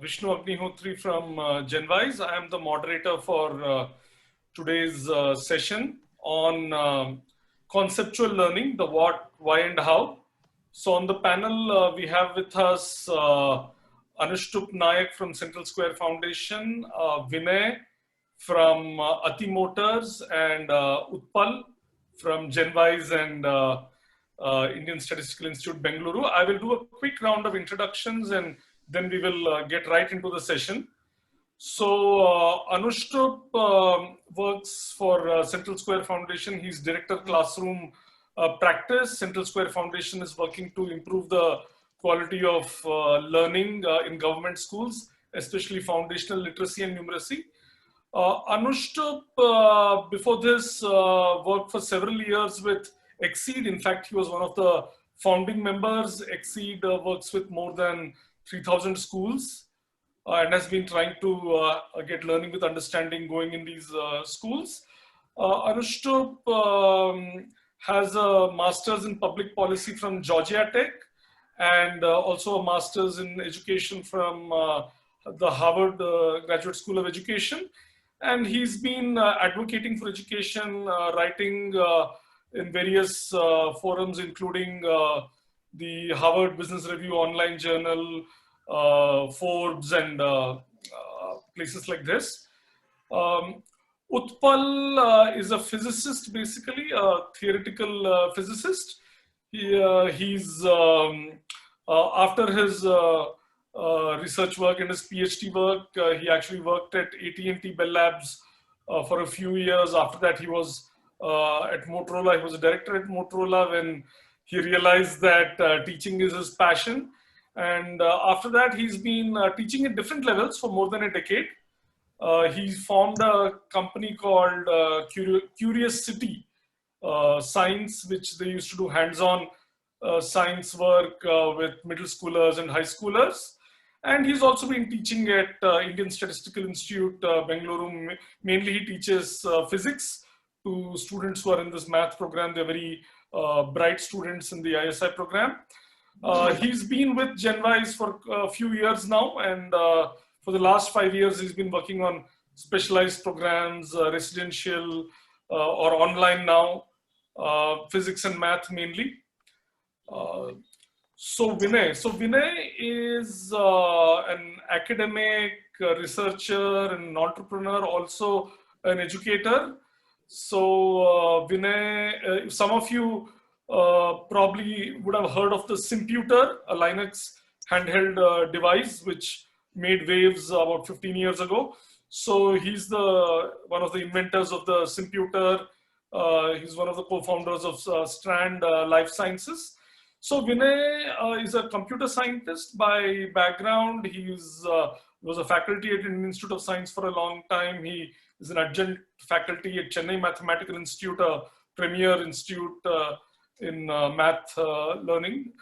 Vishnu Agnihotri from GenWise. I am the moderator for today's session on conceptual learning, the what, why, and how. So on the panel, we have with us Anushtup Nayak from Central Square Foundation, Vinay from Ati Motors, and Utpal from GenWise and Indian Statistical Institute, Bengaluru. I will do a quick round of introductions and then we will get right into the session. So Anushtup works for Central Square Foundation. He's Director Classroom Practice. Central Square Foundation is working to improve the quality of learning in government schools, especially foundational literacy and numeracy. Anushtup, before this, worked for several years with Exceed. In fact, he was one of the founding members. Exceed works with more than 3,000 schools and has been trying to get learning with understanding going in these schools. Anushtup has a master's in public policy from Georgia Tech and also a master's in education from the Harvard Graduate School of Education. And he's been advocating for education, writing in various forums, including the Harvard Business Review online journal, Forbes, and places like this. Utpal is a physicist, basically, a theoretical physicist. He's after his research work and his PhD work, he actually worked at AT&T Bell Labs for a few years. After that, he was at Motorola. He was a director at Motorola when he realized that teaching is his passion. And after that, he's been teaching at different levels for more than a decade. He formed a company called Curious City Science, which they used to do hands-on science work with middle schoolers and high schoolers. And he's also been teaching at Indian Statistical Institute, Bengaluru. Mainly he teaches physics to students who are in this math program. They're very bright students in the ISI program. He's been with GenWise for a few years now, and for the last 5 years, he's been working on specialized programs, residential or online now, physics and math mainly. So Vinay is an academic, researcher, and an entrepreneur, also an educator. So Vinay, some of you probably would have heard of the Simputer, a Linux handheld device which made waves about 15 years ago. So he's one of the inventors of the Simputer. He's one of the co-founders of Strand Life Sciences. So Vinay is a computer scientist by background. He was a faculty at Indian Institute of Science for a long time. He is an adjunct faculty at Chennai Mathematical Institute, a premier institute in math learning.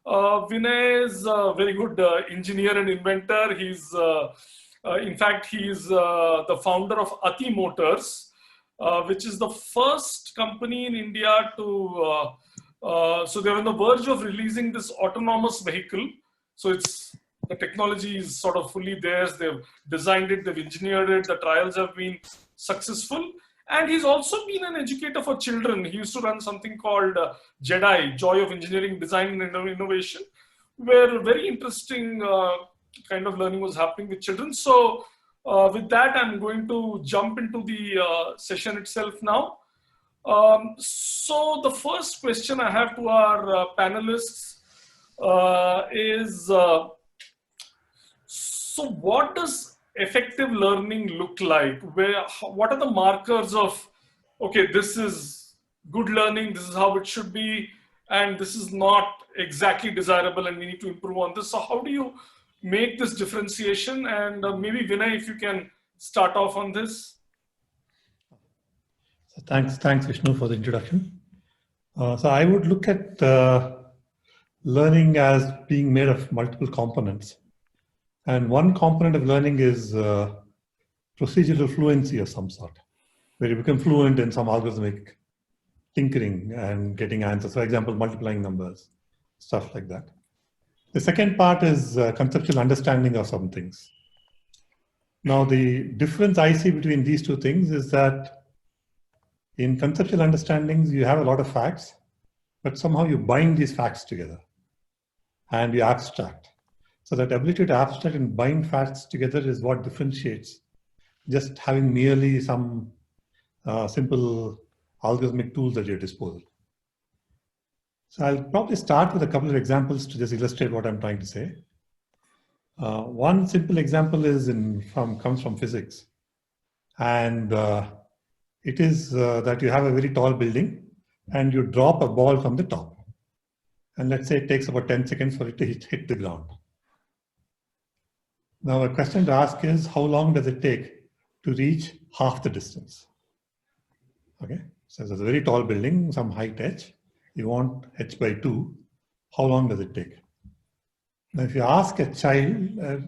Vinay is a very good engineer and inventor. He's, in fact, he's the founder of Ati Motors, which is the first company in India to, so they're on the verge of releasing this autonomous vehicle. So the technology is sort of fully theirs. They've designed it, they've engineered it. The trials have been successful. And he's also been an educator for children. He used to run something called JEDI, Joy of Engineering, Design and Innovation, where very interesting kind of learning was happening with children. So with that, I'm going to jump into the session itself now. So the first question I have to our panelists is, so what does effective learning look like? What are the markers of, okay, this is good learning, this is how it should be, and this is not exactly desirable and we need to improve on this. So how do you make this differentiation? And maybe Vinay, if you can start off on this. So thanks Vishnu for the introduction. So I would look at learning as being made of multiple components. And one component of learning is procedural fluency of some sort, where you become fluent in some algorithmic tinkering and getting answers. For example, multiplying numbers, stuff like that. The second part is conceptual understanding of some things. Now, the difference I see between these two things is that in conceptual understandings, you have a lot of facts, but somehow you bind these facts together and you abstract. So that ability to abstract and bind facts together is what differentiates just having merely some simple algorithmic tools at your disposal. So I'll probably start with a couple of examples to just illustrate what I'm trying to say. One simple example is comes from physics. And it is that you have a very tall building and you drop a ball from the top. And let's say it takes about 10 seconds for it to hit the ground. Now, a question to ask is, how long does it take to reach half the distance? Okay, so there's a very tall building, some height h. You want h by 2. How long does it take? Now, if you ask a child, a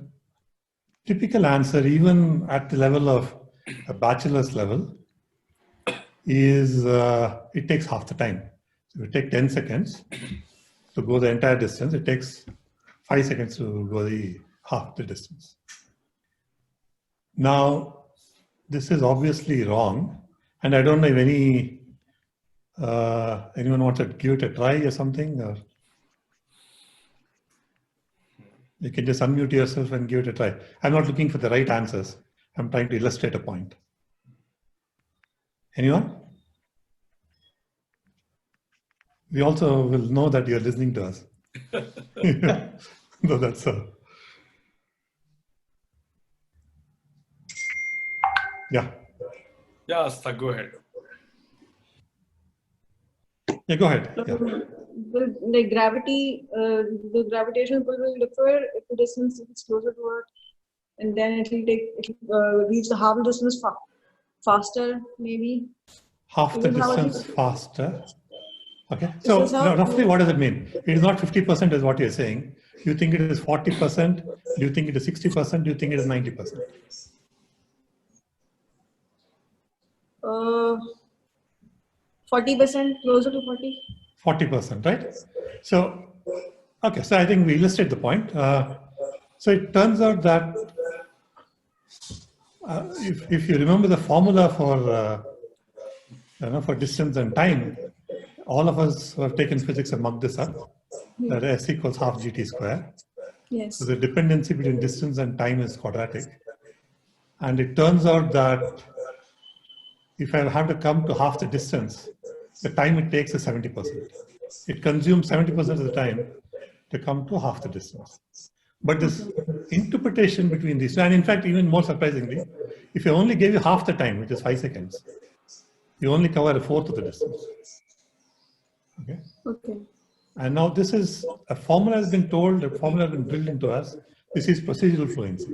typical answer, even at the level of a bachelor's level, is it takes half the time. So if you take 10 seconds to go the entire distance, it takes 5 seconds to go the half the distance. Now, this is obviously wrong, and I don't know if anyone wants to give it a try or something, or you can just unmute yourself and give it a try. I'm not looking for the right answers. I'm trying to illustrate a point. Anyone? We also will know that you're listening to us. No, that's yeah. Yeah, Asta, go ahead. Yeah, go ahead. Yeah. The gravitational pull will differ if the distance is closer to Earth, and then it will reach the half distance faster, maybe. Half the distance faster. Okay. So roughly, what does it mean? It is not 50% is what you're saying. You think it is 40%? Do you think it is 60%? Do you think it is 90%? 40%, closer to 40. 40%, right? So, okay. So I think we illustrate the point. So it turns out that if you remember the formula for distance and time, all of us who have taken physics have mugged this up. That S equals half gt square. Yes. So the dependency between distance and time is quadratic. And it turns out that if I have to come to half the distance, the time it takes is 70%. It consumes 70% of the time to come to half the distance. But this interpretation between these, and in fact, even more surprisingly, if I only gave you half the time, which is 5 seconds, you only cover a fourth of the distance. Okay. Okay. And now this is a formula has been told, a formula has been drilled into us. This is procedural fluency.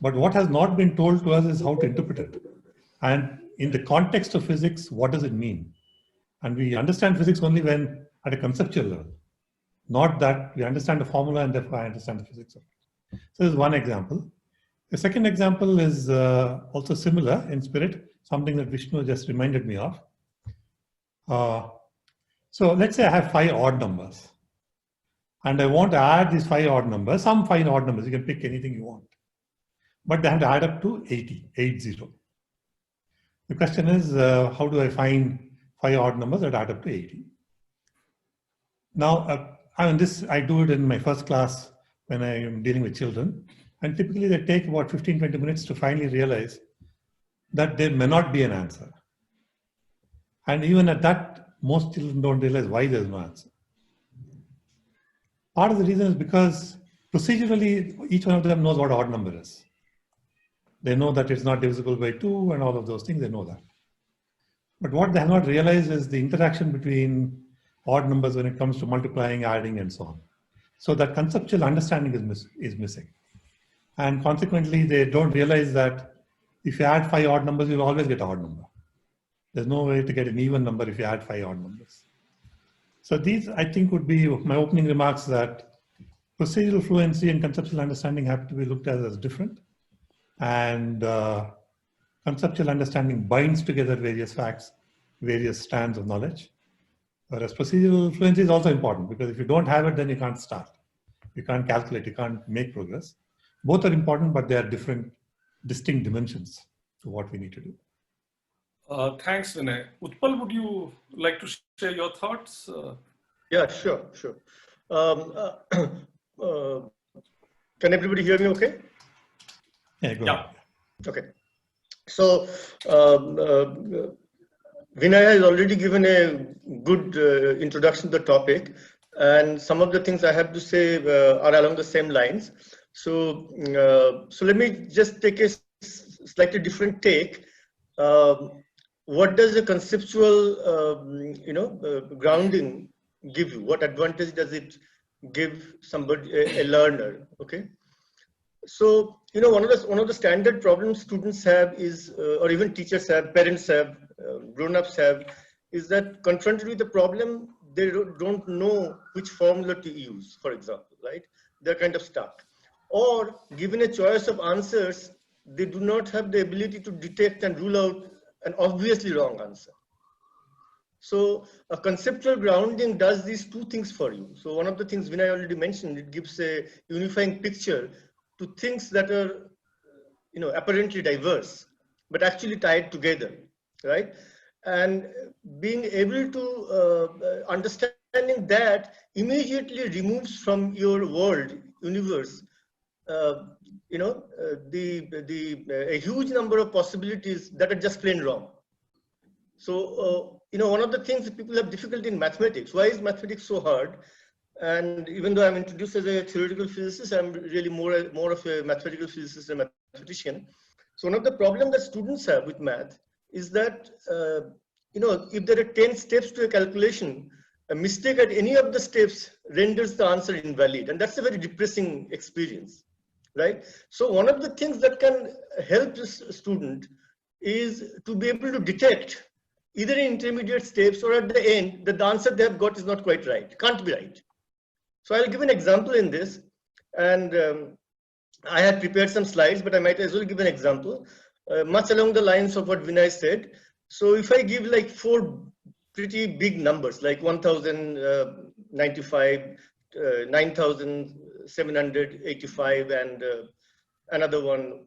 But what has not been told to us is how to interpret it. And in the context of physics, what does it mean? And we understand physics only when at a conceptual level, not that we understand the formula and therefore I understand the physics of it. So this is one example. The second example is also similar in spirit, something that Vishnu just reminded me of. So let's say I have 5 odd numbers and I want to add these 5 odd numbers, some 5 odd numbers, you can pick anything you want, but they have to add up to 80. The question is, how do I find 5 odd numbers that add up to 80? Now, I do it in my first class when I am dealing with children, and typically they take about 15-20 minutes to finally realize that there may not be an answer. And even at that, most children don't realize why there's no answer. Part of the reason is because procedurally, each one of them knows what odd number is. They know that it's not divisible by 2 and all of those things, they know that. But what they have not realized is the interaction between odd numbers when it comes to multiplying, adding, and so on. So that conceptual understanding is missing. And consequently, they don't realize that if you add 5 odd numbers, you'll always get an odd number. There's no way to get an even number if you add 5 odd numbers. So these, I think, would be my opening remarks, that procedural fluency and conceptual understanding have to be looked at as different. And conceptual understanding binds together various facts, various strands of knowledge. Whereas procedural fluency is also important, because if you don't have it, then you can't start. You can't calculate, you can't make progress. Both are important, but they are different, distinct dimensions to what we need to do. Thanks, Vinay. Utpal, would you like to share your thoughts? Yeah, sure. Um, uh, uh, can everybody hear me okay? Yeah, go ahead. Okay. So, Vinay has already given a good introduction to the topic, and some of the things I have to say are along the same lines. So, so let me just take a slightly different take. What does a conceptual, grounding give you? What advantage does it give somebody, a learner? Okay. So, one of the standard problems students have is, or even teachers have, parents have, grown-ups have, is that confronted with the problem, they don't know which formula to use, for example, right? They're kind of stuck. Or given a choice of answers, they do not have the ability to detect and rule out an obviously wrong answer. So a conceptual grounding does these two things for you. So one of the things Vinay already mentioned, it gives a unifying picture to things that are, apparently diverse, but actually tied together, right? And being able to understanding that immediately removes from your world, universe, a huge number of possibilities that are just plain wrong. So, one of the things that people have difficulty in mathematics. Why is mathematics so hard? And even though I'm introduced as a theoretical physicist, I'm really more of a mathematical physicist and mathematician. So one of the problems that students have with math is that, if there are 10 steps to a calculation, a mistake at any of the steps renders the answer invalid. And that's a very depressing experience, right? So one of the things that can help this student is to be able to detect either in intermediate steps or at the end that the answer they have got is not quite right, can't be right. So I'll give an example in this, and I had prepared some slides, but I might as well give an example, much along the lines of what Vinay said. So if I give like 4 pretty big numbers, like 1095, 9785, and another one,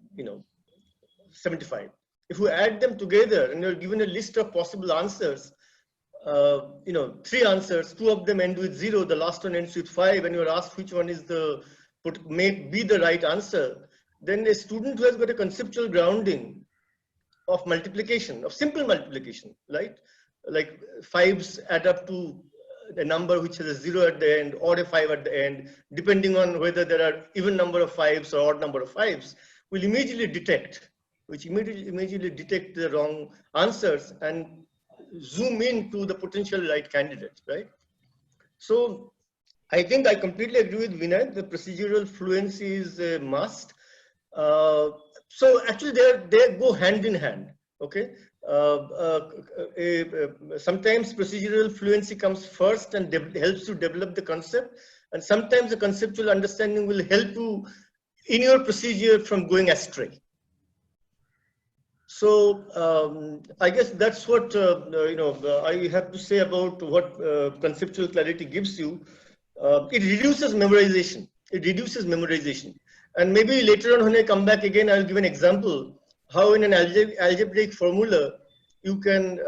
75. If you add them together and you're given a list of possible answers, 3 answers, 2 of them end with 0, the last one ends with 5, and you're asked which one is may be the right answer, then a student who has got a conceptual grounding of multiplication, of simple multiplication, right? Like 5s add up to a number which has a 0 at the end or a 5 at the end, depending on whether there are even number of 5s or odd number of 5s, will immediately detect the wrong answers and zoom in to the potential right candidate, right? So I think I completely agree with Vinay. The procedural fluency is a must. So actually they go hand in hand, okay? Sometimes procedural fluency comes first and helps you develop the concept, and sometimes the conceptual understanding will help you in your procedure from going astray. So I guess that's what I have to say about what conceptual clarity gives you. It reduces memorization. And maybe later on when I come back again, I'll give an example how in an algebraic formula you can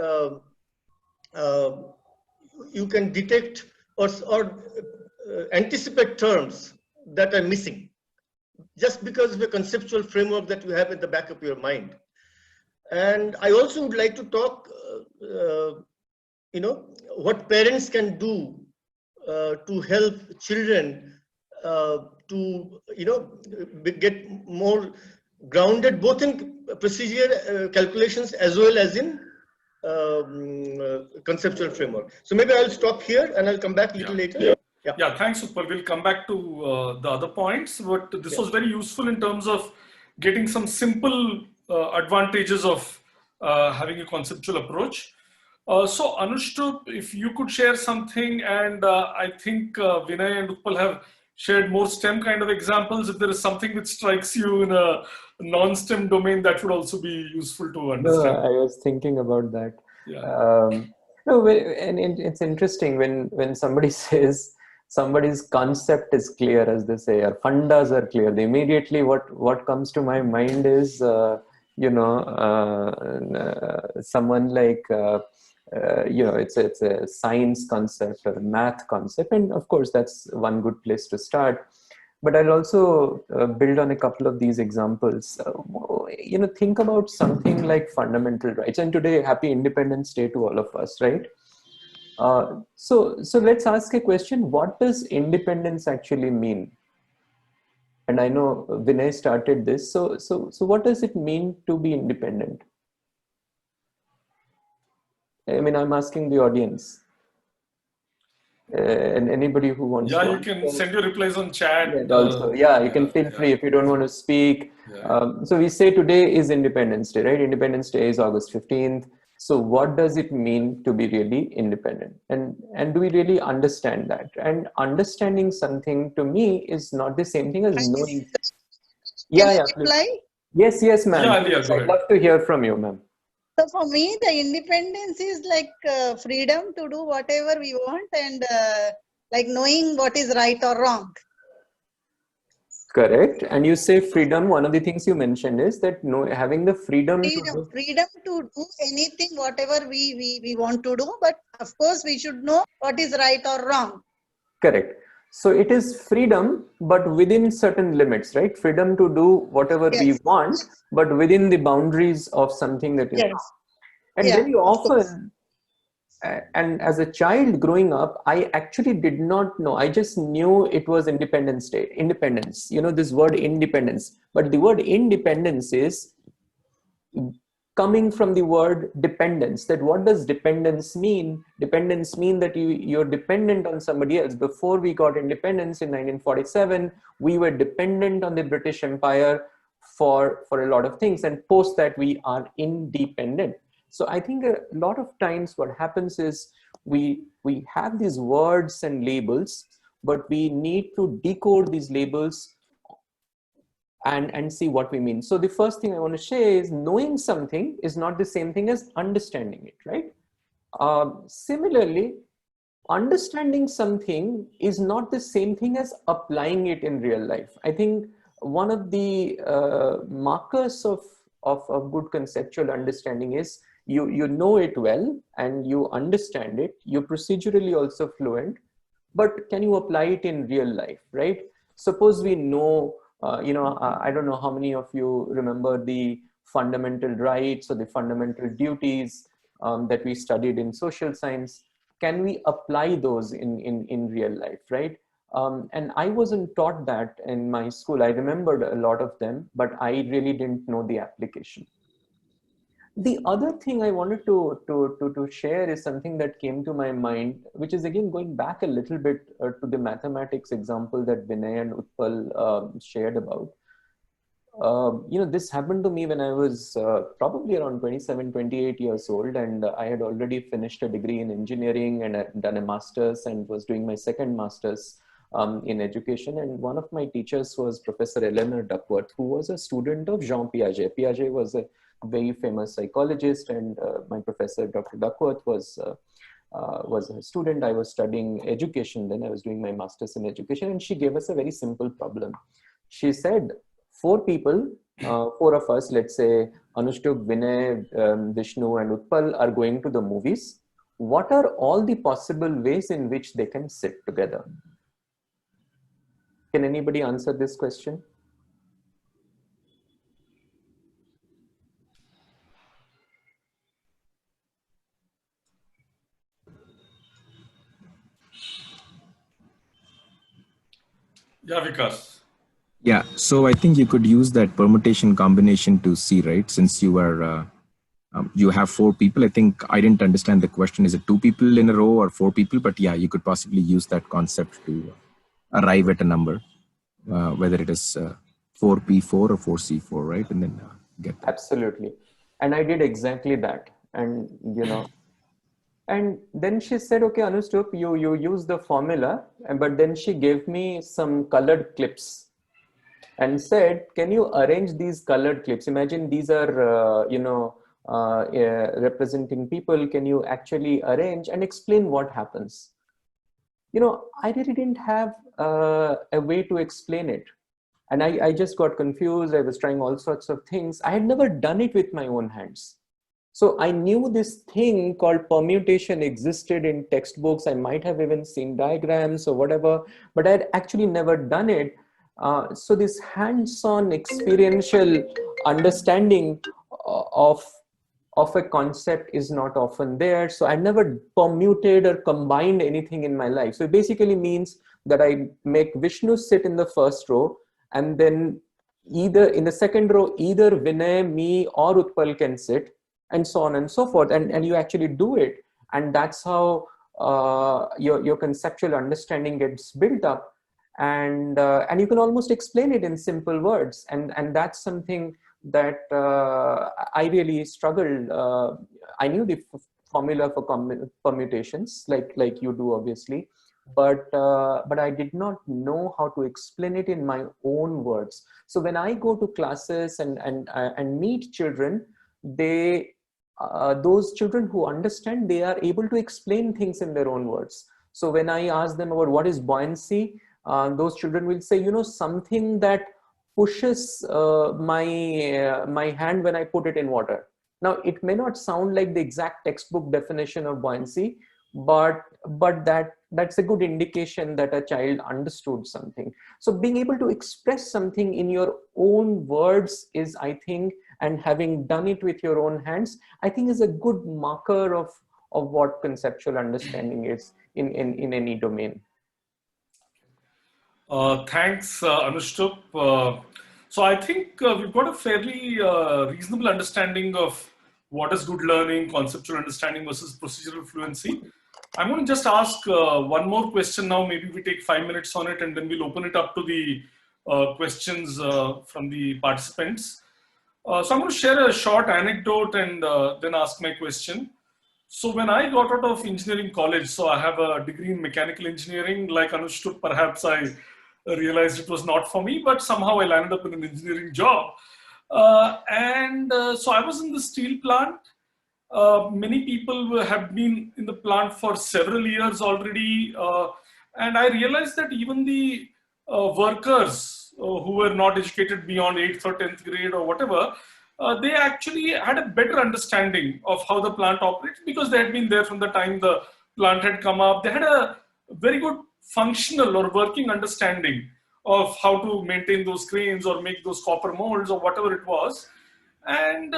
detect or anticipate terms that are missing just because of the conceptual framework that you have at the back of your mind. And I also would like to talk, what parents can do to help children to, get more grounded both in procedure calculations as well as in conceptual framework. So maybe I'll stop here and I'll come back a little later. Yeah, thanks, Utpal. We'll come back to the other points, but this was very useful in terms of getting some simple advantages of having a conceptual approach. So Anushtup, if you could share something, and I think Vinay and Utpal have shared more STEM kind of examples. If there is something which strikes you in a non-STEM domain, that would also be useful to understand. No, I was thinking about that. Yeah. No, and it's interesting when somebody says somebody's concept is clear, as they say, or fundas are clear, immediately what comes to my mind is, someone like, it's a science concept or a math concept. And of course, that's one good place to start. But I'll also build on a couple of these examples. Think about something like fundamental rights. And today, happy Independence Day to all of us, right? So let's ask a question. What does independence actually mean? And I know Vinay started this. So what does it mean to be independent? I mean, I'm asking the audience. And anybody who wants to. You can send your replies on chat. Also, you can feel free if you don't want to speak. So we say today is Independence Day, right? Independence Day is August 15th. So what does it mean to be really independent? And do we really understand that? And understanding something to me is not the same thing as knowing. Please. Yes, ma'am. I'd love to hear from you, ma'am. So for me, the independence is like freedom to do whatever we want and like knowing what is right or wrong. Correct. And you say freedom. One of the things you mentioned is that having the freedom to do anything, whatever we want to do. But of course, we should know what is right or wrong. Correct. So it is freedom, but within certain limits, right? Freedom to do whatever we want, but within the boundaries of something that is wrong. And very often, and as a child growing up, I actually did not know. I just knew it was Independence Day, independence, this word independence. But the word independence is coming from the word dependence. That what does dependence mean? Dependence mean that you're dependent on somebody else. Before we got independence in 1947, we were dependent on the British Empire for a lot of things. And post that, we are independent. So I think a lot of times what happens is we have these words and labels, but we need to decode these labels and see what we mean. So the first thing I want to say is knowing something is not the same thing as understanding it, right? Similarly, understanding something is not the same thing as applying it in real life. I think one of the markers of good conceptual understanding is you know it well and you understand it. You're procedurally also fluent, but can you apply it in real life, right? Suppose we know, I don't know how many of you remember the fundamental rights or the fundamental duties that we studied in social science. Can we apply those in real life, right? And I wasn't taught that in my school. I remembered a lot of them, but I really didn't know the application. The other thing I wanted to share is something that came to my mind, which is again going back a little bit to the mathematics example that Vinay and Utpal shared about. This happened to me when I was probably around 27, 28 years old, and I had already finished a degree in engineering and had done a master's and was doing my second master's in education. And one of my teachers was Professor Eleanor Duckworth, who was a student of Jean Piaget. Piaget was a very famous psychologist, and my professor, Dr. Duckworth, was a student. I was studying education then. I was doing my master's in education, and she gave us a very simple problem. She said, four of us, let's say Anushtup, Vinay, Vishnu, and Utpal are going to the movies. What are all the possible ways in which they can sit together? Can anybody answer this question? Yeah, Vikas. Yeah, so I think you could use that permutation combination to see, right? Since you are, you have four people. I think I didn't understand the question. Is it two people in a row or four people? But yeah, you could possibly use that concept to arrive at a number, whether it is 4P4 or 4C4, right? And then get that. Absolutely. And I did exactly that. And, and then she said, okay, Anushtup, you use the formula, but then she gave me some colored clips and said, can you arrange these colored clips? Imagine these are, representing people. Can you actually arrange and explain what happens? I really didn't have a way to explain it. And I just got confused. I was trying all sorts of things. I had never done it with my own hands. So I knew this thing called permutation existed in textbooks. I might have even seen diagrams or whatever, but I had actually never done it. So this hands-on experiential understanding of a concept is not often there. So I never permuted or combined anything in my life. So it basically means that I make Vishnu sit in the first row, and then either in the second row, either Vinay, me, or Utpal can sit, and so on and so forth. And you actually do it. And that's how your conceptual understanding gets built up. And you can almost explain it in simple words. And that's something that I really struggled. I knew the formula for permutations, like you do, obviously, but I did not know how to explain it in my own words. So when I go to classes and meet children, those children who understand, they are able to explain things in their own words. So when I ask them about what is buoyancy, those children will say, something that pushes my hand when I put it in water. Now, it may not sound like the exact textbook definition of buoyancy, but that's a good indication that a child understood something. So being able to express something in your own words is, I think, and having done it with your own hands, I think is a good marker of what conceptual understanding is in any domain. Thanks, Anushtup. So I think we've got a fairly reasonable understanding of what is good learning, conceptual understanding versus procedural fluency. I'm going to just ask one more question now. Maybe we take 5 minutes on it, and then we'll open it up to the questions from the participants. So I'm going to share a short anecdote and then ask my question. So when I got out of engineering college, so I have a degree in mechanical engineering. Like Anushtup, perhaps I realized it was not for me, but somehow I landed up in an engineering job. So I was in the steel plant. Many people have been in the plant for several years already. And I realized that even the workers who were not educated beyond 8th or 10th grade or whatever, they actually had a better understanding of how the plant operates because they had been there from the time the plant had come up. They had a very good functional or working understanding of how to maintain those cranes or make those copper molds or whatever it was. And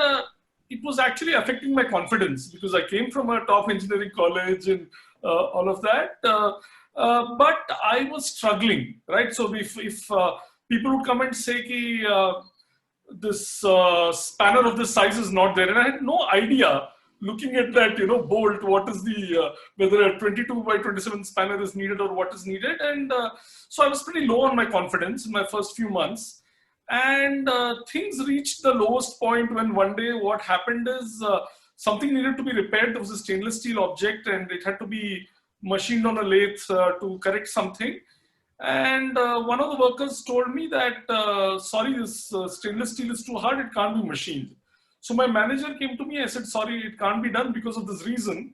it was actually affecting my confidence because I came from a top engineering college and all of that. But I was struggling, right? So if people would come and say, ki, this spanner of this size is not there, and I had no idea, looking at that, bolt, what is the, whether a 22 by 27 spanner is needed or what is needed. And so I was pretty low on my confidence in my first few months. And things reached the lowest point when one day what happened is something needed to be repaired. There was a stainless steel object and it had to be machined on a lathe to correct something. And one of the workers told me that, sorry, this stainless steel is too hard, it can't be machined. So my manager came to me, I said, sorry, it can't be done because of this reason.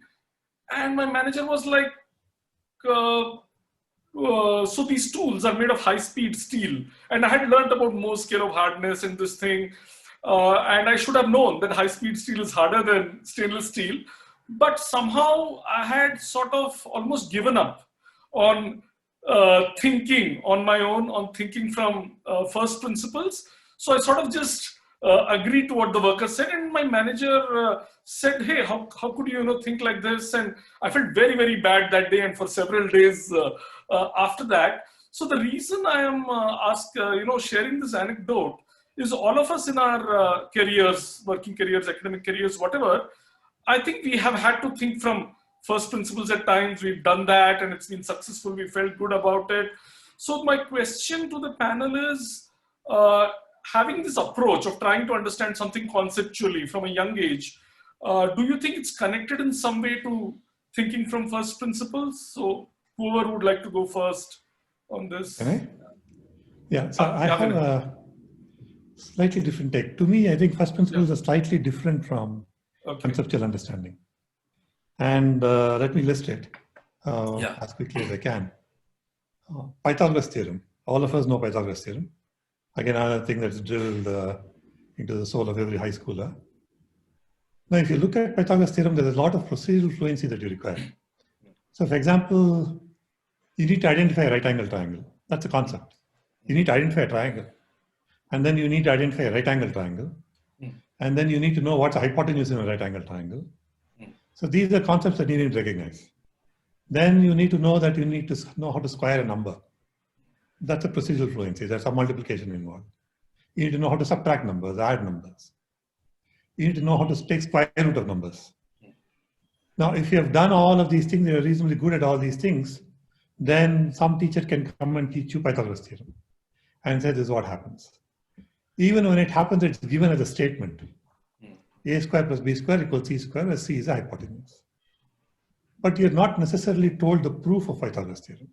And my manager was like, so these tools are made of high-speed steel. And I had learned about Mohs scale of hardness and this thing. And I should have known that high-speed steel is harder than stainless steel. But somehow I had sort of almost given up on thinking on my own, on thinking from first principles. So I sort of just agreed to what the worker said, and my manager said, hey, how could you think like this? And I felt very, very bad that day and for several days after that. So the reason I am sharing this anecdote is all of us in our careers, working careers, academic careers, whatever, I think we have had to think from first principles at times. We've done that and it's been successful. We felt good about it. So my question to the panel is, having this approach of trying to understand something conceptually from a young age, do you think it's connected in some way to thinking from first principles? So whoever would like to go first on this. Can I? Yeah, so I have a slightly different take. To me, I think first principles are slightly different from conceptual understanding. And let me list it. as quickly as I can. Pythagoras theorem. All of us know Pythagoras theorem. Again, another thing that's drilled into the soul of every high schooler. Now, if you look at Pythagoras theorem, there's a lot of procedural fluency that you require. So, for example, you need to identify a right angle triangle. That's a concept. You need to identify a triangle. And then you need to identify a right angle triangle. And then you need to know what's the hypotenuse in a right angle triangle. So these are concepts that you need to recognize. Then you need to know that you need to know how to square a number. That's a procedural fluency. There's some multiplication involved. You need to know how to subtract numbers, add numbers. You need to know how to take square root of numbers. Now, if you have done all of these things, you're reasonably good at all these things, then some teacher can come and teach you Pythagoras theorem and say this is what happens. Even when it happens, it's given as a statement. A square plus B square equals C square, where C is a hypotenuse. But you're not necessarily told the proof of Pythagoras theorem.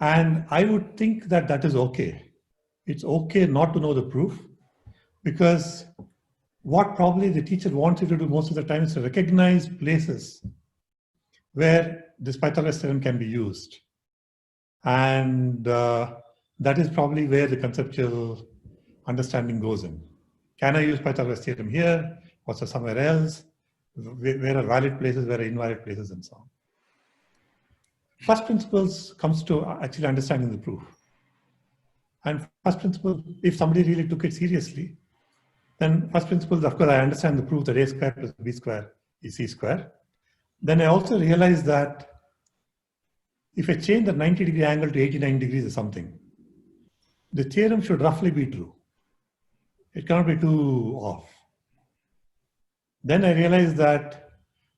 And I would think that that is okay. It's okay not to know the proof, because what probably the teacher wants you to do most of the time is to recognize places where this Pythagoras theorem can be used. And that is probably where the conceptual understanding goes in. Can I use Pythagoras theorem here? Was there somewhere else? Where are valid places, where are invalid places, and so on. First principles comes to actually understanding the proof. And first principle, if somebody really took it seriously, then first principles, of course, I understand the proof that A square plus B square is C square. Then I also realize that if I change the 90-degree angle to 89 degrees or something, the theorem should roughly be true. It cannot be too off. Then I realize that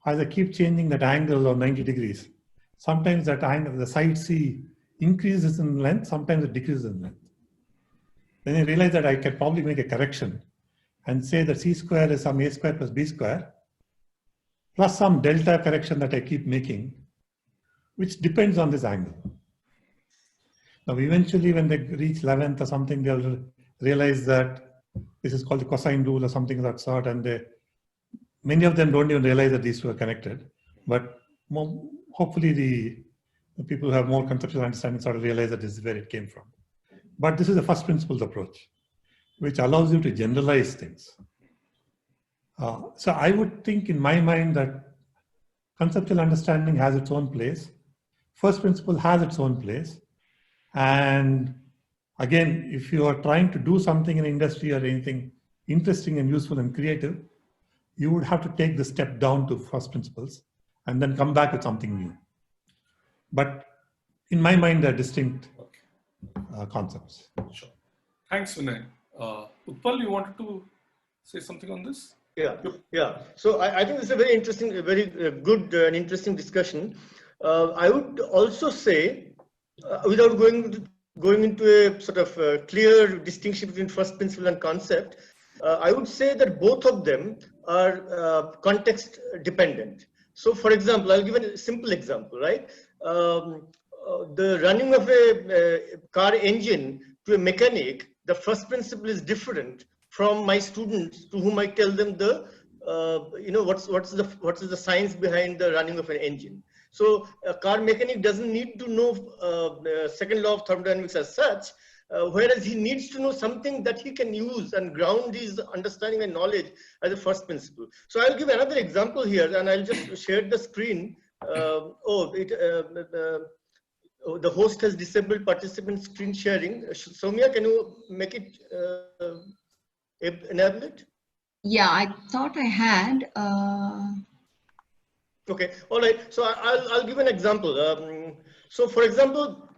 as I keep changing that angle of 90 degrees, sometimes that angle, the side C increases in length, sometimes it decreases in length. Then I realize that I can probably make a correction and say that C square is some A square plus B square, plus some delta correction that I keep making, which depends on this angle. Now, eventually, when they reach 11th or something, they'll realize that this is called the cosine rule or something of that sort, and many of them don't even realize that these two are connected. But hopefully, the people who have more conceptual understanding sort of realize that this is where it came from. But this is a first principles approach, which allows you to generalize things. So I would think in my mind that conceptual understanding has its own place. First principle has its own place. And again, if you are trying to do something in industry or anything interesting and useful and creative, you would have to take the step down to first principles and then come back with something new. But in my mind, they're distinct concepts. Sure. Thanks, Vinay. Utpal, you wanted to say something on this? Yeah. So I think it's a very interesting, very good and interesting discussion. I would also say, without going into a sort of clear distinction between first principle and concept, I would say that both of them are context dependent. So, for example, I'll give a simple example, right? The running of a car engine to a mechanic, the first principle is different from my students to whom I tell them the what's the science behind the running of an engine. So a car mechanic doesn't need to know second law of thermodynamics as such, whereas he needs to know something that he can use and ground his understanding and knowledge as a first principle. So I'll give another example here, and I'll just share the screen. The host has disabled participant screen sharing. Soumya, can you make it enable it? Yeah, I thought I had. Okay, all right. So I'll give an example. So for example,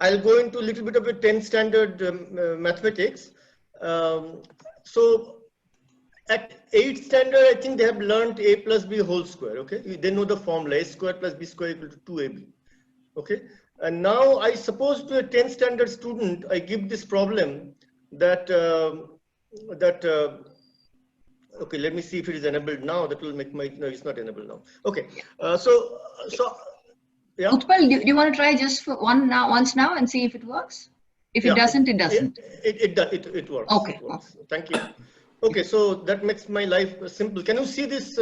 I'll go into a little bit of a 10th standard mathematics. So at 8th standard, I think they have learned a plus b whole square. Okay, they know the formula: a square plus b square equal to 2ab. Okay, and now I suppose to a 10th standard student, I give this problem that okay, let me see if it is enabled now. That will make my, no, it's not enabled now. Okay, so yeah. Utpal, do you want to try just for once now and see if it works? If it doesn't, it doesn't. It works. Okay. It works. Thank you. Okay, so that makes my life simple. Can you see this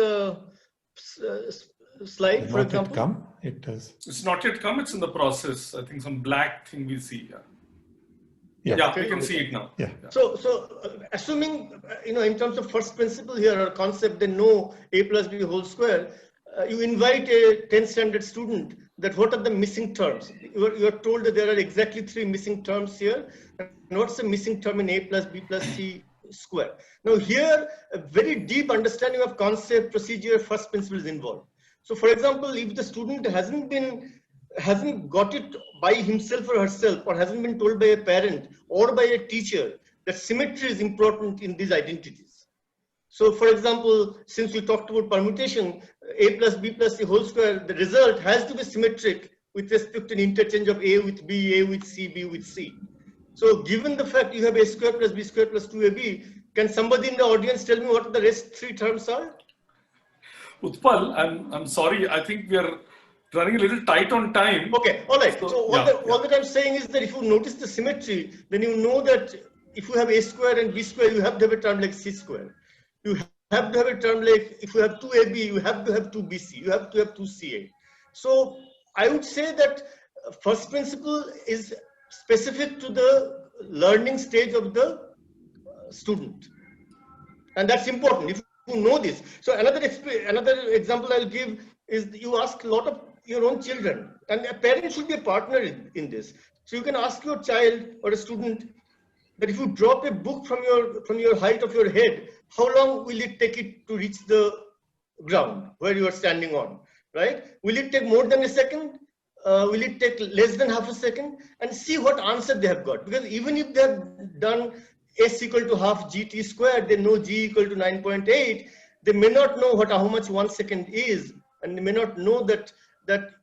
slide, for example? it does. It's not yet come. It's in the process. I think some black thing we see. Yeah. We can see it now. Yeah. So assuming, in terms of first principle here or concept, they know a plus b whole square, you invite a 10th standard student that what are the missing terms? You are told that there are exactly 3 missing terms here. And what's the missing term in a plus b plus c square? Now here, a very deep understanding of concept, procedure, first principle is involved. So for example, if the student hasn't got it by himself or herself, or hasn't been told by a parent or by a teacher that symmetry is important in these identities. So for example, since we talked about permutation, a plus b plus c whole square, the result has to be symmetric with respect to an interchange of a with b, a with c, b with c. So given the fact you have a square plus b square plus 2ab, can somebody in the audience tell me what the rest 3 terms are? Utpal, I'm sorry. I think we are running a little tight on time. Okay, all right. So all that I'm saying is that if you notice the symmetry, then you know that if you have a square and b square, you have to have a term like c square. You have to have a term like, if you have 2ab, you have to have 2bc, you have to have 2ca. So I would say that first principle is specific to the learning stage of the student. And that's important if you know this. So another example I'll give is you ask a lot of your own children, and a parent should be a partner in this. So you can ask your child or a student that if you drop a book from your height of your head, how long will it take it to reach the ground where you are standing on, right? Will it take more than a second? Will it take less than half a second? And see what answer they have got. Because even if they have done s equal to half gt squared, they know g equal to 9.8. They may not know how much 1 second is, and they may not know that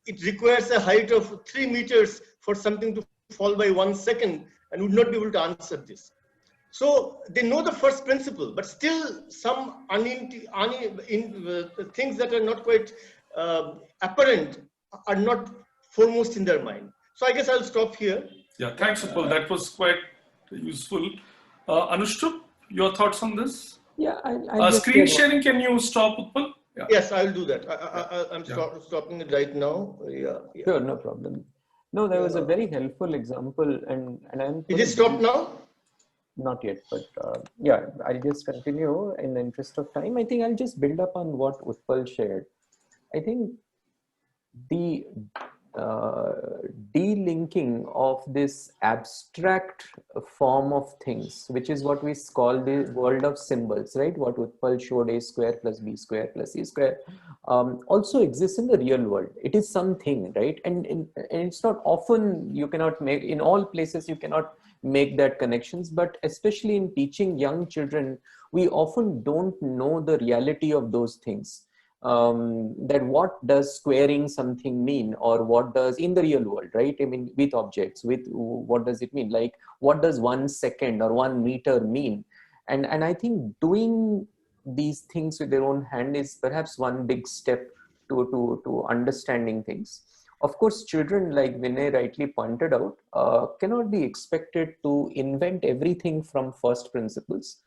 it requires a height of 3 meters for something to fall by 1 second, and would not be able to answer this. So they know the first principle, but still some things that are not quite apparent are not foremost in their mind. So I guess I'll stop here. Yeah, thanks, Utpal. That was quite useful. Anushtup, your thoughts on this? Yeah, I'll screen sharing, can you stop, Utpal? Yeah. Yes, I'll do that. I'm stopping it right now. Yeah. Sure, no problem. No, there was a very helpful example, and I'm. Is it stopped now? Not yet, but yeah, I'll just continue in the interest of time. I think I'll just build up on what Utpal shared. I think the delinking of this abstract form of things, which is what we call the world of symbols, right? What Utpal showed, a square plus b square plus c square, also exists in the real world. It is something, right? And it's not often, you cannot make, in all places you cannot make that connections, but especially in teaching young children, we often don't know the reality of those things. That what does squaring something mean, or what does in the real world, right? I mean, with objects, with what does it mean? Like, what does 1 second or 1 meter mean? And I think doing these things with their own hand is perhaps one big step to understanding things. Of course, children, like Vinay rightly pointed out, cannot be expected to invent everything from first principles.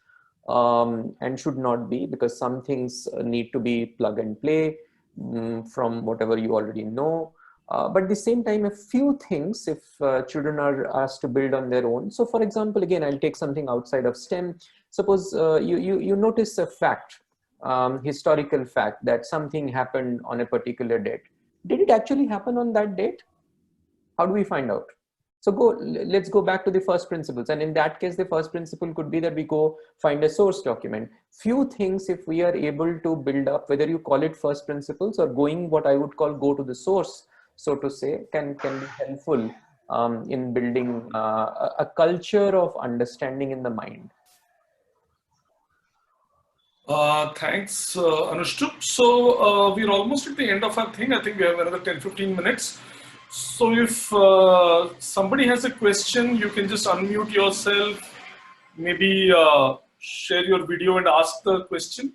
And should not be, because some things need to be plug and play from whatever you already know. But at the same time, a few things, if children are asked to build on their own. So for example, again, I'll take something outside of STEM. Suppose you notice a fact, historical fact, that something happened on a particular date. Did it actually happen on that date? How do we find out? So let's go back to the first principles. And in that case, the first principle could be that we go find a source document. Few things, if we are able to build up, whether you call it first principles or going what I would call go to the source, so to say, can be helpful in building a culture of understanding in the mind. Thanks, Anushtup. So we're almost at the end of our thing. I think we have another 10-15 minutes. So if somebody has a question, you can just unmute yourself, maybe share your video and ask the question.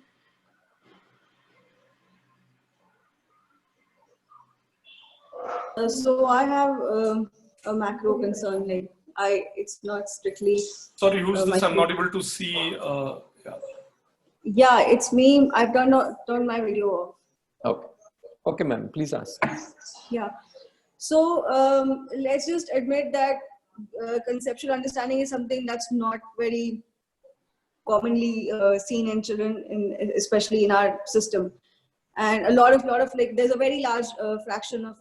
So I have a macro concern. Like it's not strictly. Sorry, who's this? I'm not able to see. Yeah, it's me. I've turned my video off. Okay. Okay, ma'am, please ask. Yeah. So let's just admit that conceptual understanding is something that's not very commonly seen in children, especially in our system. And a lot of like, there's a very large fraction of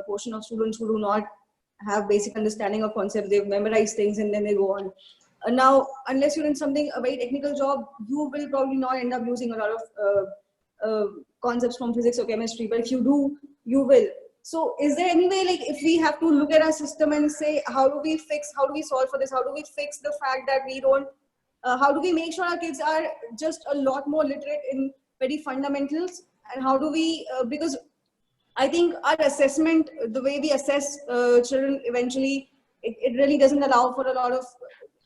portion of students who do not have basic understanding of concepts. They've memorized things and then they go on. Now, unless you're in something, a very technical job, you will probably not end up using a lot of concepts from physics or chemistry, but if you do, you will. So is there any way, like, if we have to look at our system and say, how do we solve for this? How do we fix the fact that we don't, how do we make sure our kids are just a lot more literate in very fundamentals? And how do we, because I think our assessment, the way we assess children eventually, it really doesn't allow for a lot of,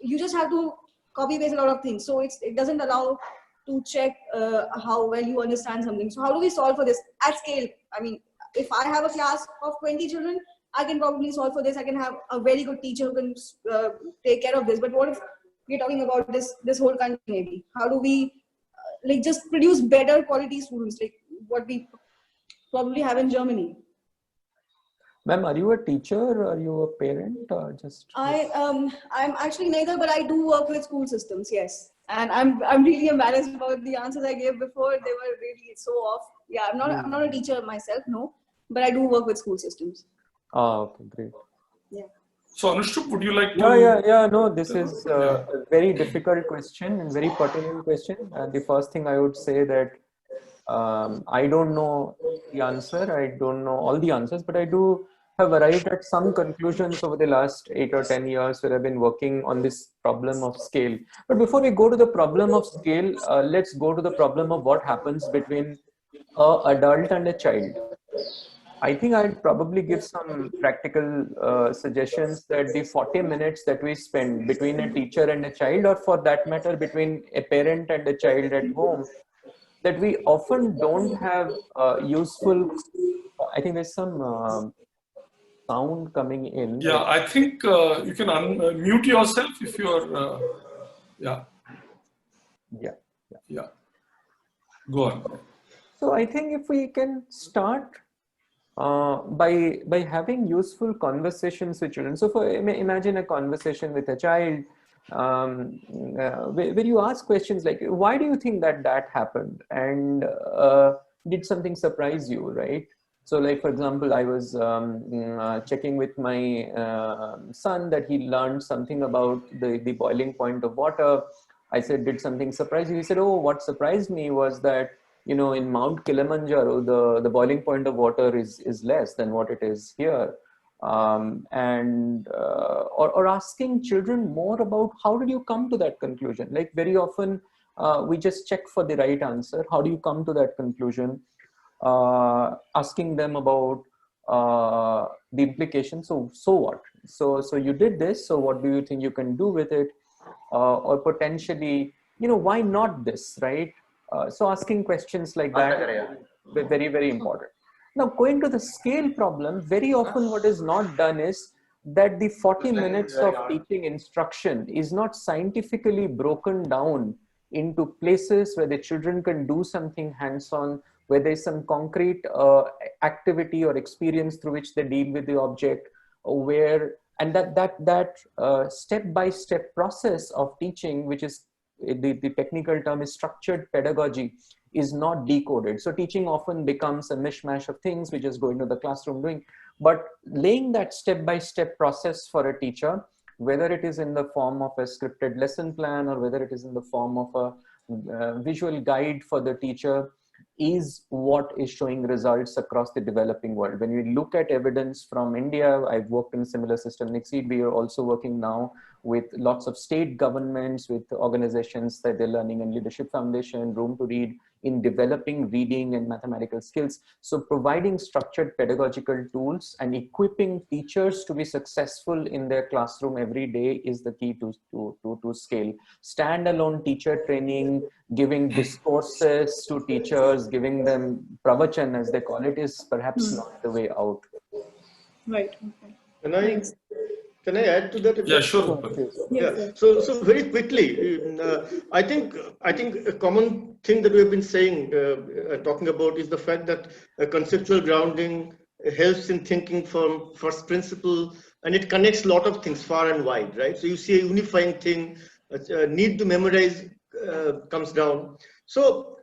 you just have to copy paste a lot of things. So it doesn't allow to check how well you understand something. So how do we solve for this at scale? I mean, if I have a class of 20 children, I can probably solve for this. I can have a very good teacher who can take care of this. But what if we're talking about this whole country maybe? How do we like just produce better quality students, like what we probably have in Germany? Ma'am, are you a teacher or are you a parent or just? I'm actually neither, but I do work with school systems, yes. And I'm really embarrassed about the answers I gave before. They were really so off. Yeah, I'm not a teacher myself, no, but I do work with school systems. Oh, okay, great. Yeah. So Anushtup, would you like to? Yeah. No, this is a very difficult question and very pertinent question. The first thing I would say that I don't know the answer. I don't know all the answers, but I do have arrived at some conclusions over the last 8 or 10 years where I've been working on this problem of scale. But before we go to the problem of scale, let's go to the problem of what happens between an adult and a child. I think I'd probably give some practical suggestions that the 40 minutes that we spend between a teacher and a child, or for that matter, between a parent and a child at home, that we often don't have useful. I think there's some sound coming in. Yeah, I think you can unmute yourself if you're. Yeah. Go on. So I think if we can start by having useful conversations with children. So imagine a conversation with a child where you ask questions like, why do you think that happened? And did something surprise you, right? So like, for example, I was checking with my son that he learned something about the boiling point of water. I said, did something surprise you? He said, oh, what surprised me was that, you know, in Mount Kilimanjaro, the boiling point of water is less than what it is here. Or asking children more about how did you come to that conclusion? Like very often we just check for the right answer. How do you come to that conclusion? Asking them about the implications. So what? So you did this. So what do you think you can do with it? Or potentially, you know, why not this, right? So asking questions like that, very, very important. Now, going to the scale problem, very often what is not done is that the 40 minutes of teaching instruction is not scientifically broken down into places where the children can do something hands-on, where there's some concrete activity or experience through which they deal with the object, and that step-by-step process of teaching, which is the technical term is structured pedagogy, is not decoded. So teaching often becomes a mishmash of things we just go into the classroom doing. But laying that step-by-step process for a teacher, whether it is in the form of a scripted lesson plan or whether it is in the form of a visual guide for the teacher, is what is showing results across the developing world. When we look at evidence from India, I've worked in a similar system. Exceed, we are also working now with lots of state governments, with organizations that they're Learning and Leadership Foundation, Room to Read, in developing reading and mathematical skills. So providing structured pedagogical tools and equipping teachers to be successful in their classroom every day is the key to scale. Standalone teacher training, giving discourses to teachers, giving them pravachan as they call it, is perhaps not the way out. Right. Can Can I add to that? Yeah, sure. Yeah. So very quickly, I think a common thing that we have been saying, talking about, is the fact that conceptual grounding helps in thinking from first principle, and it connects a lot of things far and wide, right? So you see a unifying thing, need to memorize comes down. So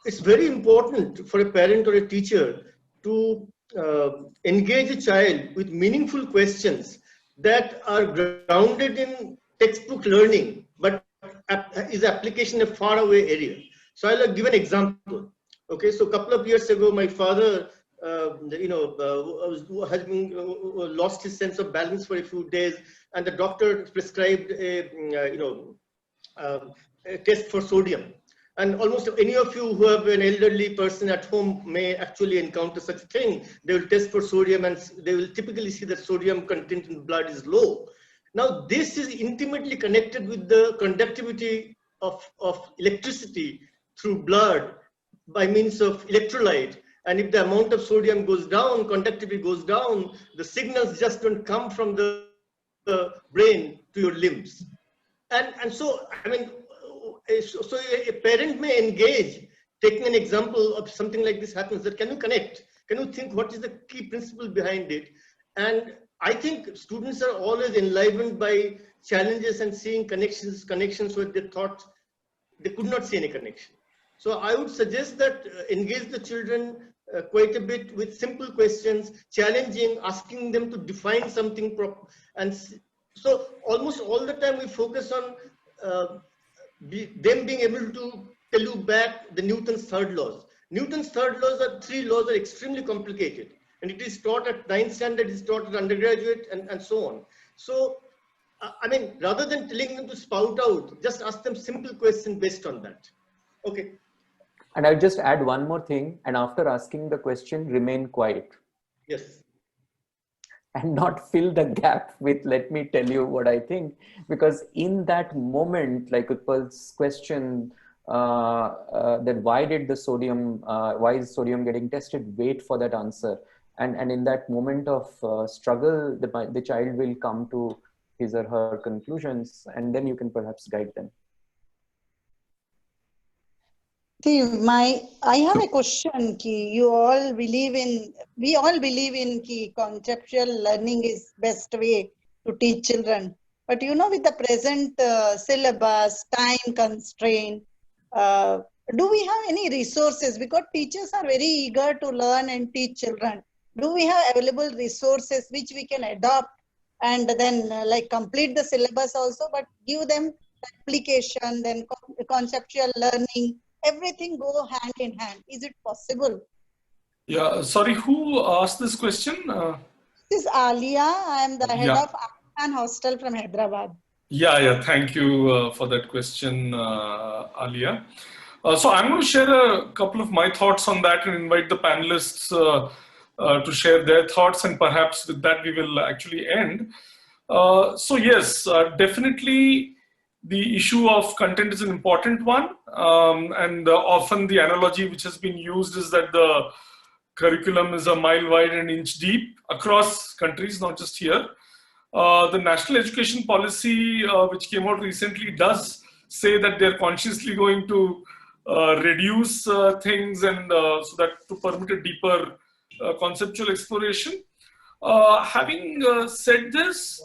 it's very important for a parent or a teacher to engage a child with meaningful questions that are grounded in textbook learning, but is application a faraway area. So I'll give an example. Okay, so a couple of years ago, my father, has been, lost his sense of balance for a few days, and the doctor prescribed a test for sodium. And almost any of you who have an elderly person at home may actually encounter such a thing. They will test for sodium, and they will typically see that sodium content in blood is low. Now, this is intimately connected with the conductivity of electricity through blood by means of electrolyte. And if the amount of sodium goes down, conductivity goes down, the signals just don't come from the brain to your limbs. And so, I mean, so a parent may engage, taking an example of something like this happens, that can you connect? Can you think what is the key principle behind it? And I think students are always enlivened by challenges and seeing connections where they thought they could not see any connection. So I would suggest that engage the children quite a bit with simple questions, challenging, asking them to define something proper. And so almost all the time we focus on them being able to tell you back the Newton's third laws. Newton's third laws are three laws are extremely complicated, and it is taught at 9th standard, it is taught at undergraduate, and so on. So, I mean, rather than telling them to spout out, just ask them simple questions based on that. Okay. And I'll just add one more thing. And after asking the question, remain quiet. Yes. And not fill the gap with, let me tell you what I think. Because in that moment, like Utpal's question, that why did the sodium, why is sodium getting tested? Wait for that answer. And in that moment of struggle, the child will come to his or her conclusions, and then you can perhaps guide them. See, I have a question. We all believe in conceptual learning is best way to teach children. But you know, with the present syllabus, time constraint, do we have any resources? Because teachers are very eager to learn and teach children. Do we have available resources which we can adopt and then like complete the syllabus also, but give them application, then conceptual learning, everything go hand in hand? Is it possible? Yeah, sorry, who asked this question? This is Alia. I am the head of Afghan Hostel from Hyderabad. Yeah, thank you for that question, Alia. So I'm going to share a couple of my thoughts on that and invite the panelists to share their thoughts, and perhaps with that we will actually end. So yes, definitely the issue of content is an important one, and often the analogy which has been used is that the curriculum is a mile wide and inch deep across countries, not just here. The National Education Policy, which came out recently, does say that they're consciously going to reduce things, and so that to permit a deeper conceptual exploration. Having said this,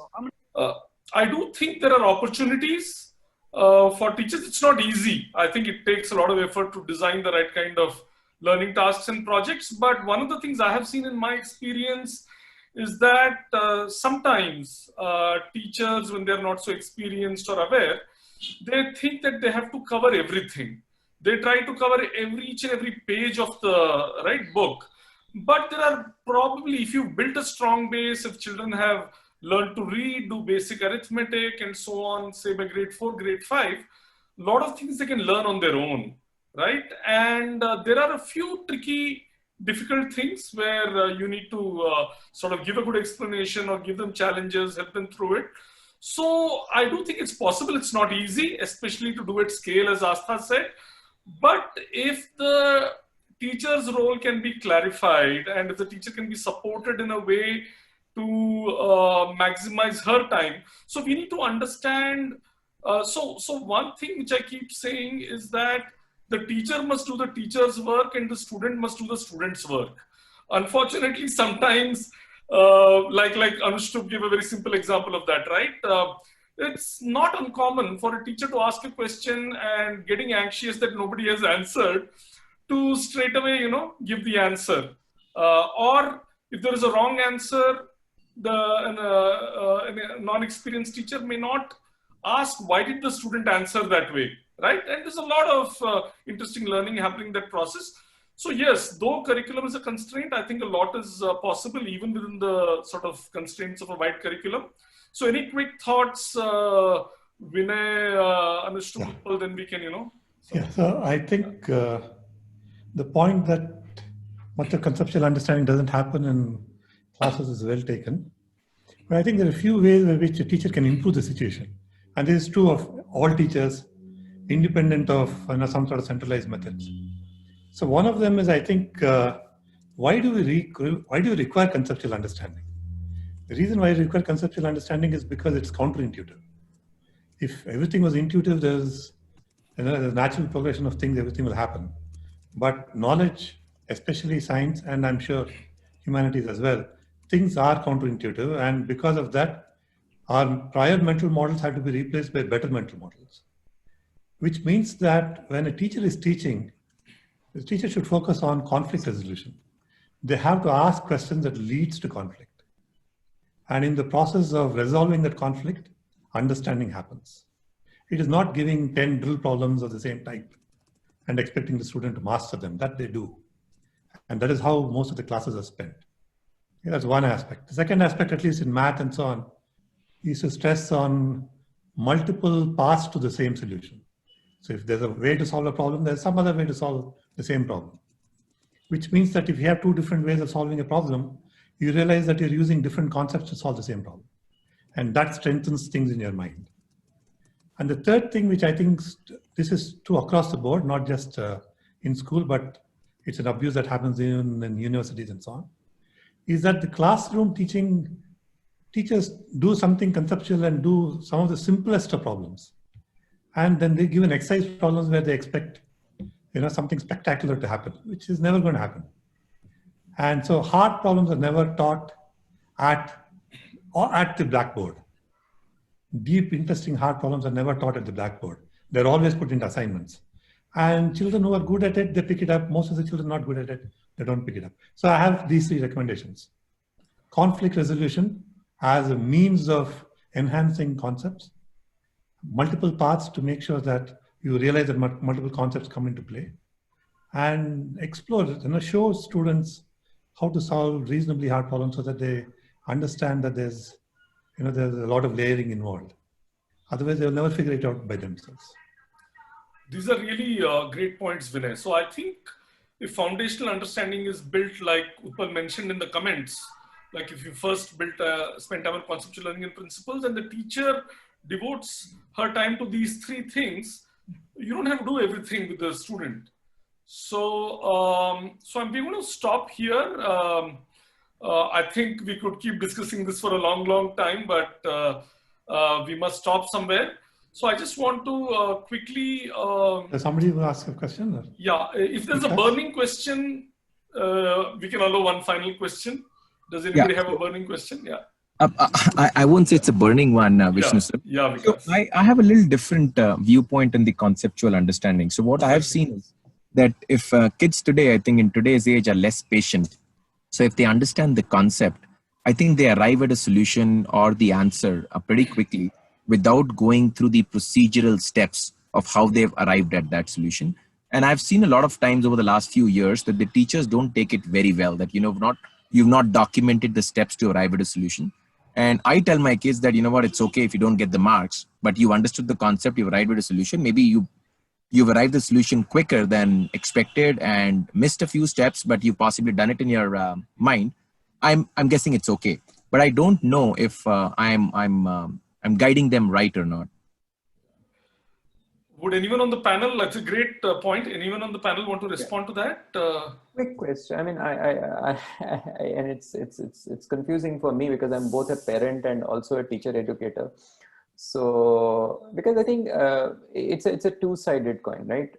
I do think there are opportunities for teachers. It's not easy. I think it takes a lot of effort to design the right kind of learning tasks and projects. But one of the things I have seen in my experience is that sometimes teachers, when they're not so experienced or aware, they think that they have to cover everything. They try to cover each and every page of the book. But there are probably, if you've built a strong base, if children have learned to read, do basic arithmetic and so on, say by grade 4, grade 5, a lot of things they can learn on their own, right? And there are a few tricky, difficult things where you need to sort of give a good explanation or give them challenges, help them through it. So I do think it's possible. It's not easy, especially to do at scale, as Astha said. But if the teacher's role can be clarified, and if the teacher can be supported in a way to maximize her time. So we need to understand. So one thing which I keep saying is that the teacher must do the teacher's work and the student must do the student's work. Unfortunately, sometimes, like Anushtup gave a very simple example of that, right? It's not uncommon for a teacher to ask a question and getting anxious that nobody has answered to straight away, give the answer. Or if there is a wrong answer, a non-experienced teacher may not ask why did the student answer that way, right? And there's a lot of interesting learning happening in that process. So yes, though curriculum is a constraint, I think a lot is possible even within the sort of constraints of a wide curriculum. So any quick thoughts, Vinay, Anushtup, then we can, Yeah, so I think the point that much of conceptual understanding doesn't happen in classes is well taken. But I think there are a few ways in which a teacher can improve the situation. And this is true of all teachers, independent of some sort of centralized methods. So one of them is, I think, why do we require conceptual understanding? The reason why we require conceptual understanding is because it's counterintuitive. If everything was intuitive, there's a natural progression of things, everything will happen. But knowledge, especially science, and I'm sure humanities as well, things are counterintuitive. And because of that, our prior mental models have to be replaced by better mental models. Which means that when a teacher is teaching, the teacher should focus on conflict resolution. They have to ask questions that leads to conflict. And in the process of resolving that conflict, understanding happens. It is not giving 10 drill problems of the same type and expecting the student to master them. That they do. And that is how most of the classes are spent. Okay, that's one aspect. The second aspect, at least in math and so on, is to stress on multiple paths to the same solution. So if there's a way to solve a problem, there's some other way to solve the same problem. Which means that if you have two different ways of solving a problem, you realize that you're using different concepts to solve the same problem. And that strengthens things in your mind. And the third thing, which I think this is true across the board, not just in school, but it's an abuse that happens in universities and so on, is that the classroom teachers do something conceptual and do some of the simplest of problems. And then they give an exercise problems where they expect something spectacular to happen, which is never going to happen. And so hard problems are never taught at the blackboard. Deep, interesting, hard problems are never taught at the blackboard. They're always put into assignments. And children who are good at it, they pick it up. Most of the children not good at it, they don't pick it up. So I have these three recommendations. Conflict resolution as a means of enhancing concepts. Multiple paths to make sure that you realize that multiple concepts come into play. And explore, show students how to solve reasonably hard problems so that they understand that there's a lot of layering involved. Otherwise, they'll never figure it out by themselves. These are really great points, Vinay. So I think if foundational understanding is built, like Utpal mentioned in the comments, like if you first spend time on conceptual learning and principles, and the teacher devotes her time to these three things, you don't have to do everything with the student. So, I'm going to stop here. I think we could keep discussing this for a long, long time, but we must stop somewhere. So I just want to quickly... Does somebody will ask a question? Or? Yeah, if there's a burning question, we can allow one final question. Does anybody have a burning question? Yeah. I won't say it's a burning one, Vishnu sir. Yeah, so I have a little different viewpoint in the conceptual understanding. So what I have seen is that if kids today, I think in today's age, are less patient. So if they understand the concept, I think they arrive at a solution or the answer pretty quickly without going through the procedural steps of how they've arrived at that solution. And I've seen a lot of times over the last few years that the teachers don't take it very well, that you've not documented the steps to arrive at a solution. And I tell my kids that, it's okay if you don't get the marks, but you understood the concept, you've arrived at a solution. Maybe you've arrived at the solution quicker than expected and missed a few steps, but you've possibly done it in your mind. I'm guessing it's okay, but I don't know if I'm guiding them right or not. Would anyone on the panel, that's a great point. Anyone on the panel want to respond to that? Quick question. I mean, and it's confusing for me because I'm both a parent and also a teacher educator. So, because I think it's a two-sided coin, right?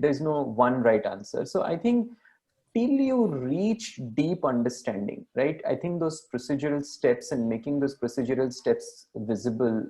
There's no one right answer. So I think till you reach deep understanding, right? I think those procedural steps and making those procedural steps visible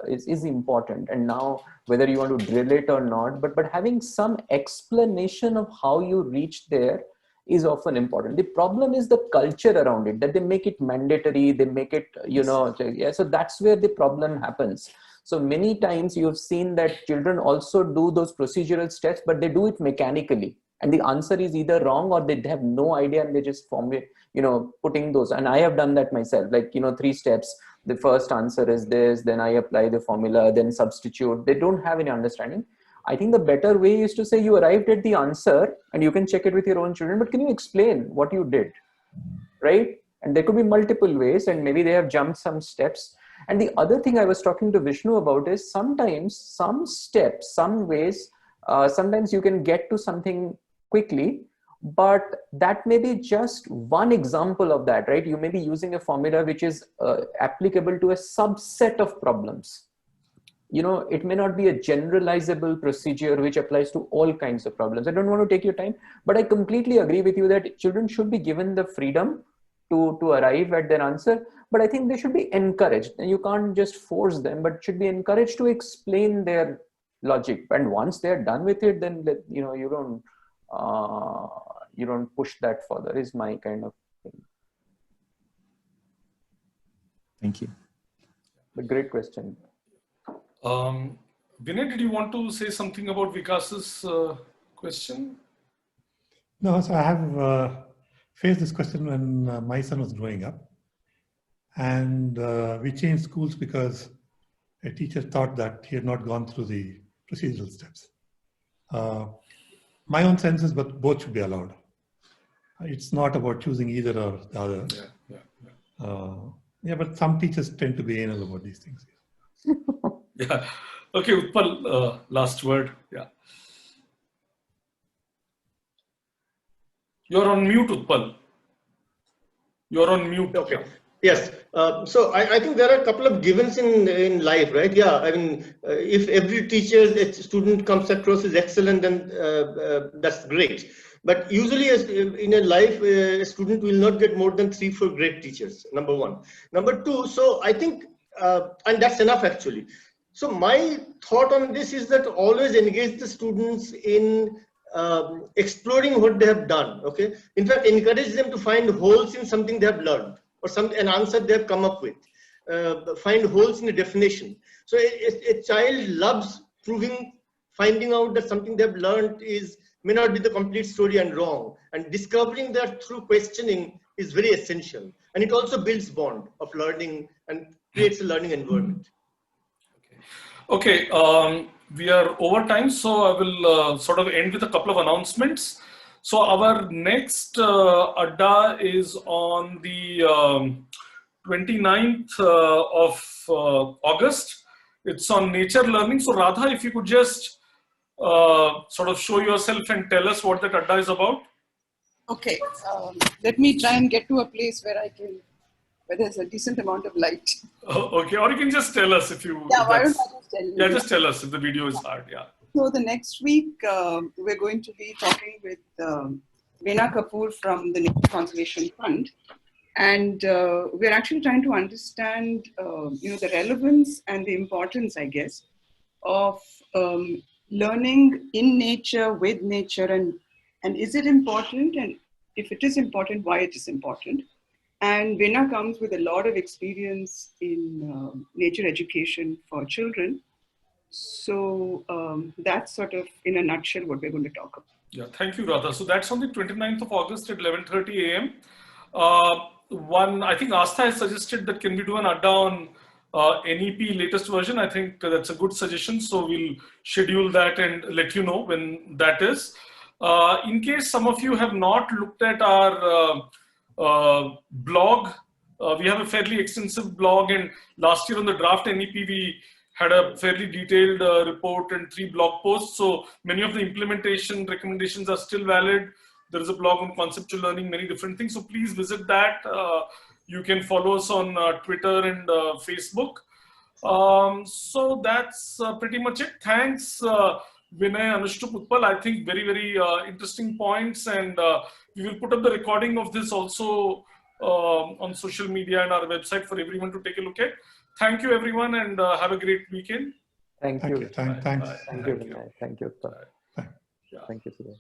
is important. And now, whether you want to drill it or not, but having some explanation of how you reach there is often important. The problem is the culture around it, that they make it mandatory, they make it, yeah, so that's where the problem happens. So many times you've seen that children also do those procedural steps, but they do it mechanically. And the answer is either wrong or they have no idea and they just putting those. And I have done that myself, like, 3 steps. The first answer is this, then I apply the formula, then substitute. They don't have any understanding. I think the better way is to say you arrived at the answer and you can check it with your own children, but can you explain what you did, right? And there could be multiple ways and maybe they have jumped some steps. And the other thing I was talking to Vishnu about is sometimes some steps, some ways, sometimes you can get to something quickly, but that may be just one example of that, right? You may be using a formula which is applicable to a subset of problems. It may not be a generalizable procedure which applies to all kinds of problems. I don't want to take your time, but I completely agree with you that children should be given the freedom to arrive at their answer, but I think they should be encouraged. And you can't just force them, but should be encouraged to explain their logic. And once they're done with it, then you don't push that further, is my kind of thing. Thank you. But great question. Vinay, did you want to say something about Vikas's question? No, so I have faced this question when my son was growing up. And we changed schools because a teacher thought that he had not gone through the procedural steps. My own sense is that both should be allowed. It's not about choosing either or the other. Yeah, but some teachers tend to be anal about these things. Yeah. Okay, Utpal, last word. Yeah. You're on mute, Utpal. You're on mute. Okay. Yes. So I think there are a couple of givens in life, right? Yeah. I mean, if every teacher, student comes across as excellent, then that's great. But usually in a life, a student will not get more than 3-4 great teachers, number one. Number two, so I think, and that's enough actually. So my thought on this is that always engage the students in exploring what they have done, okay? In fact, encourage them to find holes in something they have learned, or an answer they have come up with. Find holes in a definition. So a child loves finding out that something they have learned may not be the complete story and wrong. And discovering that through questioning is very essential. And it also builds bond of learning and creates a learning environment. Okay, we are over time, so I will sort of end with a couple of announcements. So our next Adda is on the 29th of August. It's on nature learning. So Radha, if you could just sort of show yourself and tell us what that Adda is about. Okay, let me try and get to a place where there's a decent amount of light. Okay, or you can just tell us if you... Yeah, why don't I just tell you? Yeah, just tell us if the video is hard, yeah. So the next week, we're going to be talking with Veena Kapoor from the Nature Conservation Fund. And we're actually trying to understand, the relevance and the importance, I guess, of learning in nature, with nature, and is it important? And if it is important, why it is important? And Veena comes with a lot of experience in nature education for children. So that's sort of, in a nutshell, what we're going to talk about. Yeah, thank you, Radha. So that's on the 29th of August at 11:30 a.m. I think Astha has suggested that can we do an Adda on NEP latest version? I think that's a good suggestion. So we'll schedule that and let you know when that is. In case some of you have not looked at our blog, we have a fairly extensive blog, and last year on the draft NEP we had a fairly detailed report and 3 blog posts. So many of the implementation recommendations are still valid. There is a blog on conceptual learning, many different things. So please visit that. You can follow us on Twitter and Facebook. So that's pretty much it. Thanks, Vinay, Anushtup, Utpal. I think very, very interesting points. And we will put up the recording of this also on social media and our website for everyone to take a look at. Thank you, everyone, and have a great weekend. Thank you. Thanks. Thank you, Vinay. Thank you. Bye. Thank you, Sudhir.